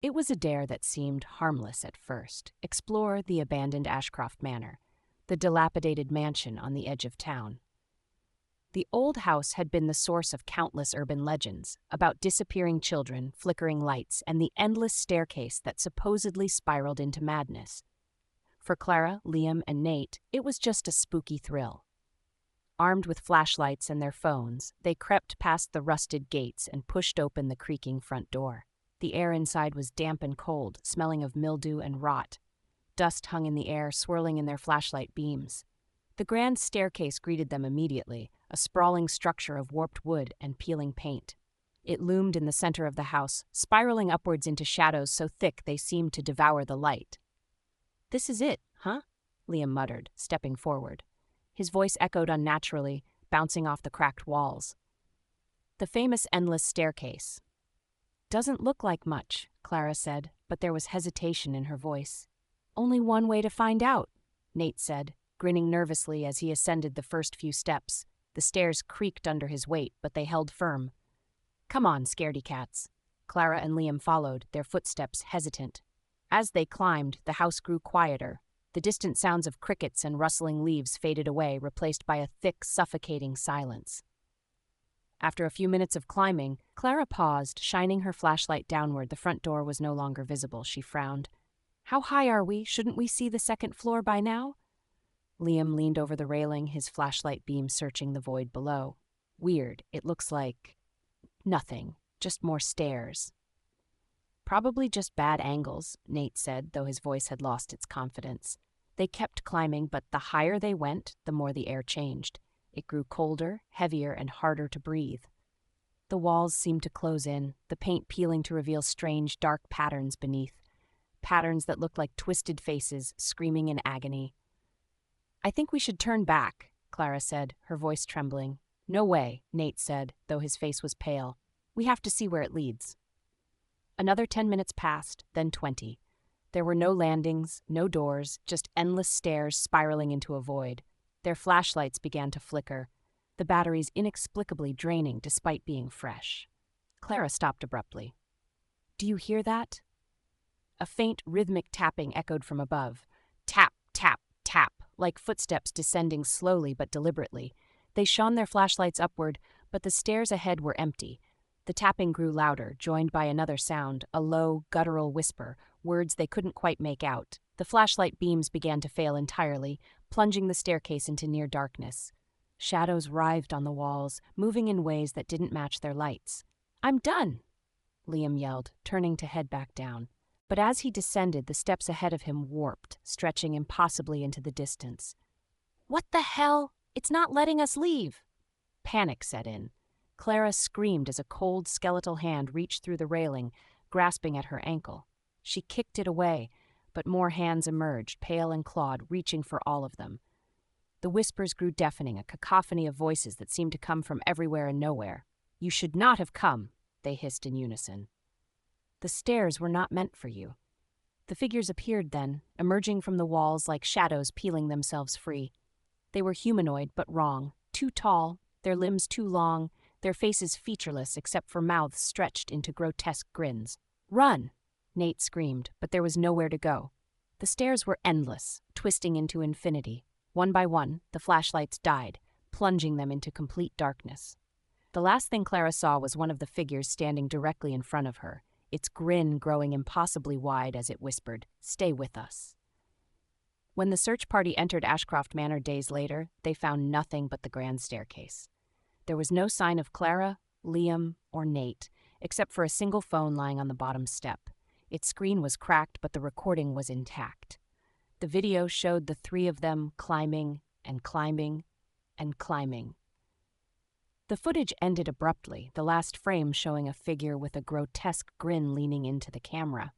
It was a dare that seemed harmless at first. Explore the abandoned Ashcroft Manor, the dilapidated mansion on the edge of town. The old house had been the source of countless urban legends about disappearing children, flickering lights, and the endless staircase that supposedly spiraled into madness. For Clara, Liam, and Nate, it was just a spooky thrill. Armed with flashlights and their phones, they crept past the rusted gates and pushed open the creaking front door. The air inside was damp and cold, smelling of mildew and rot. Dust hung in the air, swirling in their flashlight beams. The grand staircase greeted them immediately, a sprawling structure of warped wood and peeling paint. It loomed in the center of the house, spiraling upwards into shadows so thick they seemed to devour the light. "This is it, huh?" Liam muttered, stepping forward. His voice echoed unnaturally, bouncing off the cracked walls. "The famous endless staircase." "Doesn't look like much," Clara said, but there was hesitation in her voice. "Only one way to find out," Nate said, grinning nervously as he ascended the first few steps. The stairs creaked under his weight, but they held firm. "Come on, scaredy cats." Clara and Liam followed, their footsteps hesitant. As they climbed, the house grew quieter. The distant sounds of crickets and rustling leaves faded away, replaced by a thick, suffocating silence. After a few minutes of climbing, Clara paused, shining her flashlight downward. The front door was no longer visible. She frowned. "How high are we? Shouldn't we see the second floor by now?" Liam leaned over the railing, his flashlight beam searching the void below. "Weird. It looks like nothing, just more stairs." "Probably just bad angles," Nate said, though his voice had lost its confidence. They kept climbing, but the higher they went, the more the air changed. It grew colder, heavier, and harder to breathe. The walls seemed to close in, the paint peeling to reveal strange, dark patterns beneath. Patterns that looked like twisted faces, screaming in agony. "I think we should turn back," Clara said, her voice trembling. "No way," Nate said, though his face was pale. "We have to see where it leads." Another 10 minutes passed, then 20. There were no landings, no doors, just endless stairs spiraling into a void. Their flashlights began to flicker, the batteries inexplicably draining despite being fresh. Clara stopped abruptly. "Do you hear that?" A faint, rhythmic tapping echoed from above. Tap, tap, tap, like footsteps descending slowly but deliberately. They shone their flashlights upward, but the stairs ahead were empty. The tapping grew louder, joined by another sound, a low, guttural whisper, words they couldn't quite make out. The flashlight beams began to fail entirely, plunging the staircase into near darkness. Shadows writhed on the walls, moving in ways that didn't match their lights. "I'm done!" Liam yelled, turning to head back down. But as he descended, the steps ahead of him warped, stretching impossibly into the distance. "What the hell? It's not letting us leave!" Panic set in. Clara screamed as a cold, skeletal hand reached through the railing, grasping at her ankle. She kicked it away, but more hands emerged, pale and clawed, reaching for all of them. The whispers grew deafening, a cacophony of voices that seemed to come from everywhere and nowhere. "You should not have come," they hissed in unison. "The stairs were not meant for you." The figures appeared then, emerging from the walls like shadows peeling themselves free. They were humanoid, but wrong. Too tall, their limbs too long, their faces featureless except for mouths stretched into grotesque grins. "Run!" Nate screamed, but there was nowhere to go. The stairs were endless, twisting into infinity. One by one, the flashlights died, plunging them into complete darkness. The last thing Clara saw was one of the figures standing directly in front of her, its grin growing impossibly wide as it whispered, "Stay with us." When the search party entered Ashcroft Manor days later, they found nothing but the grand staircase. There was no sign of Clara, Liam, or Nate, except for a single phone lying on the bottom step. Its screen was cracked, but the recording was intact. The video showed the three of them climbing and climbing and climbing. The footage ended abruptly, the last frame showing a figure with a grotesque grin leaning into the camera.